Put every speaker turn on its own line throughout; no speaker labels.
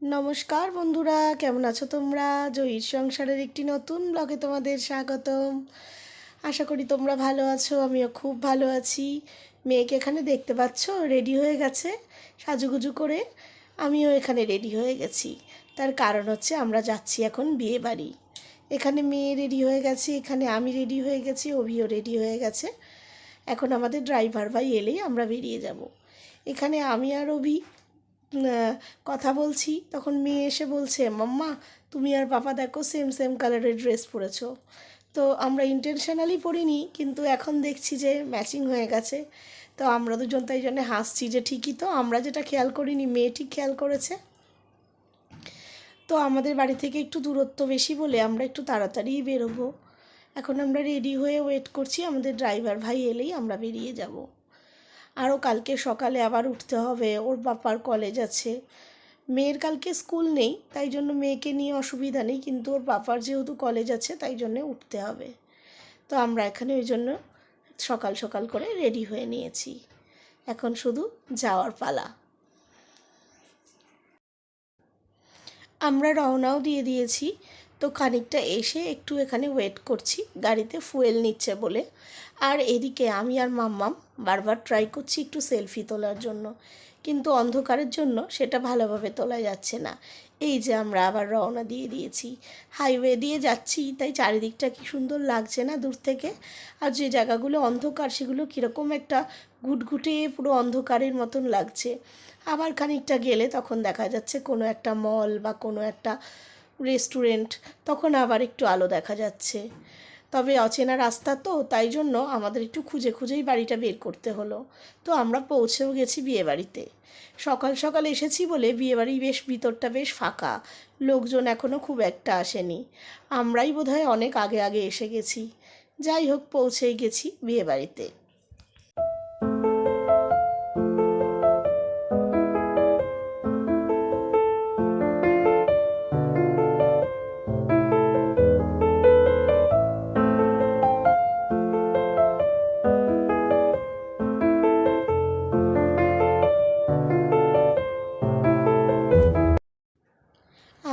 নমস্কার বন্ধুরা, কেমন আছো তোমরা? জয়ীর সংসারের একটি নতুন ব্লগে তোমাদের স্বাগতম। আশা করি তোমরা ভালো আছো, আমিও খুব ভালো আছি। মেয়েকে এখানে দেখতে পাচ্ছ, রেডি হয়ে গেছে সাজুগুজু করে। আমিও এখানে রেডি হয়ে গেছি। তার কারণ হচ্ছে আমরা যাচ্ছি এখন বিয়ে বাড়ি। এখানে মেয়ে রেডি হয়ে গেছে, এখানে আমি রেডি হয়ে গেছি, অভিও রেডি হয়ে গেছে। এখন আমাদের ড্রাইভার ভাই এলেই আমরা বেরিয়ে যাব। এখানে আমি আর অভি কথা বলছি, তখন মেয়ে এসে বলছে, মাম্মা তুমি আর পাপা দেখো সেম সেম কালারের ড্রেস পরেছো। তো আমরা ইন্টেনশনালি পরিনি, কিন্তু এখন দেখছি যে ম্যাচিং হয়ে গেছে। তো আমরা দুজন তাই জন্য হাসছি যে ঠিকই তো, আমরা যেটা খেয়াল করিনি মেয়ে ঠিক খেয়াল করেছে। তো আমাদের বাড়ি থেকে একটু দূরত্ব বেশি বলে আমরা একটু তাড়াতাড়িই বেরোবো। এখন আমরা রেডি হয়ে ওয়েট করছি, আমাদের ড্রাইভার ভাই এলেই আমরা বেরিয়ে যাব। আরও কালকে সকালে আবার উঠতে হবে, ওর বাবার কলেজ আছে। মেয়ের কালকে স্কুল নেই, তাই জন্য মেয়েকে নিয়ে অসুবিধা নেই, কিন্তু ওর বাবার যেহেতু কলেজ আছে তাই জন্যে উঠতে হবে। তো আমরা এখানে ওই জন্য সকাল সকাল করে রেডি হয়ে নিয়েছি। এখন শুধু যাওয়ার পালা। আমরা রওনাও দিয়ে দিয়েছি। তো খানিকটা এসে একটু এখানে ওয়েট করছি, গাড়িতে ফুয়েল নিচ্ছে বলে। আর এদিকে আমি আর মাম্মাম বারবার ট্রাই করছি একটু সেলফি তোলার জন্য, কিন্তু অন্ধকারের জন্য সেটা ভালোভাবে তোলা যাচ্ছে না। এই যে আমরা আবার রওনা দিয়ে দিয়েছি, হাইওয়ে দিয়ে যাচ্ছি, তাই চারিদিকটা কি সুন্দর লাগছে না দূর থেকে। আর যে জায়গাগুলো অন্ধকার সেগুলো কীরকম একটা ঘুটঘুটে পুরো অন্ধকারের মতন লাগছে। আবার খানিকটা গেলে তখন দেখা যাচ্ছে কোনো একটা মল বা কোনো একটা রেস্টুরেন্ট, তখন আবার একটু আলো দেখা যাচ্ছে। তবে অচেনা রাস্তা তো, তাই জন্য আমাদের একটু খুঁজে খুঁজেই বাড়িটা বের করতে হলো। তো আমরা পৌঁছেও গেছি বিয়েবাড়িতে। সকাল সকাল এসেছি বলে বিয়েবাড়ি বেশ ভিতরটা বেশ ফাঁকা, লোকজন এখনও খুব একটা আসেনি। আমরাই বোধহয় অনেক আগে আগে এসে গেছি। যাই হোক, পৌঁছেই গেছি বিয়েবাড়িতে।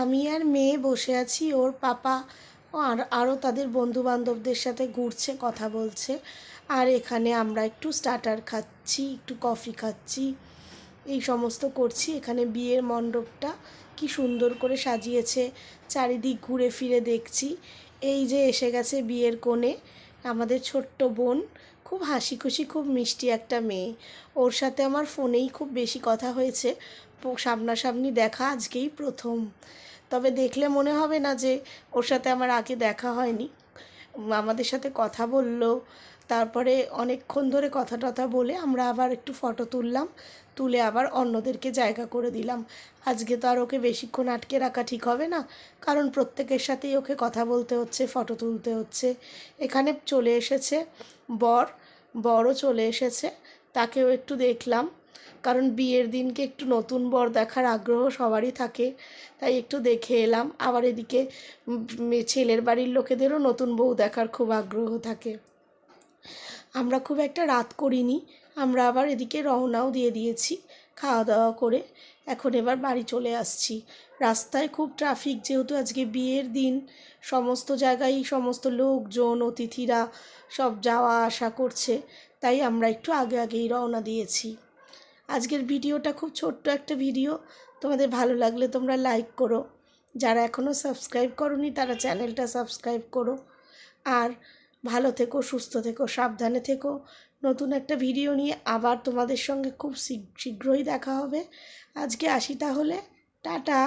আমি আর মেয়ে বসে আছি, ওর পাপা আরও তাদের বন্ধুবান্ধবদের সাথে ঘুরছে, কথা বলছে। আর এখানে আমরা একটু স্টার্টার খাচ্ছি, একটু কফি খাচ্ছি, এই সমস্ত করছি। এখানে বিয়ের মণ্ডপটা কি সুন্দর করে সাজিয়েছে, চারিদিক ঘুরে ফিরে দেখছি। এই যে এসে গেছে বিয়ের কোণে আমাদের ছোট্ট বোন, খুব হাসি খুশি, খুব মিষ্টি একটা মেয়ে। ওর সাথে আমার ফোনেই খুব বেশি কথা হয়েছে, সামনাসামনি দেখা আজকেই প্রথম। তবে দেখলে মনে হবে না যে ওর সাথে আমার আগে দেখা হয়নি। আমাদের সাথে কথা বলল, তারপরে অনেকক্ষণ ধরে কথা টথা বলে আমরা আবার একটু ফটো তুললাম, তুলে আবার অন্যদেরকে জায়গা করে দিলাম। আজকে তো আর ওকে বেশিক্ষণ আটকে রাখা ঠিক হবে না, কারণ প্রত্যেকের সাথেই ওকে কথা বলতে হচ্ছে, ফটো তুলতে হচ্ছে। এখানে চলে এসেছে বর, বরও চলে এসেছে, তাকেও একটু দেখলাম, কারণ বিয়ের দিনকে একটু নতুন বর দেখার আগ্রহ সবারই থাকে, তাই একটু দেখে এলাম। আবার এদিকে ছেলের বাড়ির লোকেদেরও নতুন বউ দেখার খুব আগ্রহ থাকে। আমরা খুব একটা রাত করিনি, আমরা আবার এদিকে রওনাও দিয়ে দিয়েছি খাওয়া দাওয়া করে। এখন এবার বাড়ি চলে আসছি। রাস্তায় খুব ট্রাফিক, যেহেতু আজকে বিয়ের দিন, সমস্ত জায়গায় সমস্ত লোকজন অতিথিরা সব যাওয়া আসা করছে, তাই আমরা একটু আগে আগেই রওনা দিয়েছি। আজকের ভিডিওটা খুব ছোট্ট একটা ভিডিও, তোমাদের ভালো লাগলে তোমরা লাইক করো, যারা এখনও সাবস্ক্রাইব করোনি তারা চ্যানেলটা সাবস্ক্রাইব করো। আর ভালো থেকো, সুস্থ থেকো, সাবধানে থেকো। নতুন একটা ভিডিও নিয়ে আবার তোমাদের সঙ্গে খুব শীঘ্রই দেখা হবে। আজকে আসি তাহলে, টাটা।